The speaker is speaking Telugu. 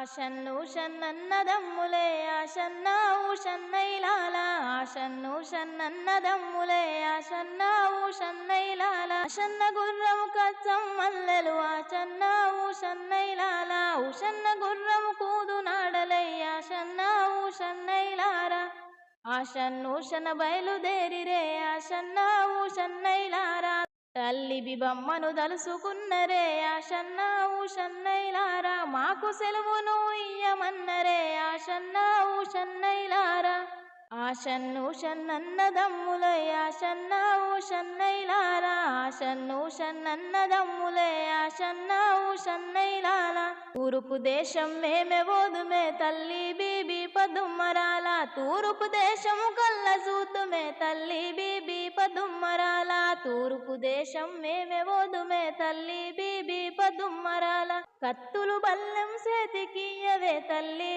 ఆషన్ను షన్నన్నదమ్ములే ఆషన్న ఊషన్నైలాల ఆషన్ను షన్నన్నదమ్ములే ఆషన్న ఊషన్నైలాల ఆషన్న గుర్రము కచ్చం మల్లెలు ఆషన్న ఊషన్నైలాల ఊషన్న గుర్రము కూదు నాడలై ఆషన్న ఊషన్నైలార ఆషన్నూషన బయలుదేరిరే ఆషన్న ఊషన్నైలారా తల్లి బిబమ్మను దలుసుకున్నరే ఆషన్న ఊషన్నైలారా మాకు సెలవును ఇయ్యమన్నరే ఆషన్న ఊషన్నైలారా ఆషన్నూషన్నన్నదమ్ములై ఆషన్న ఊషన్నైలారా ఆషన్నూషన్నన్నదమ్ములై ఆషన్న ఊషన్నైలాల తూర్పు దేశం మేమెవోదుమే తల్లి బీబీ పదుమ్మరాల తూర్పు దేశము కల్ల చూతుమే తల్లి బీబీ పదుమ్మరాల తూర్పు దేశం మేమెవోదుమే తల్లి బీబీ పదుమ్మరాల కత్తులు బల్లెం చేతికియ్యవే తల్లి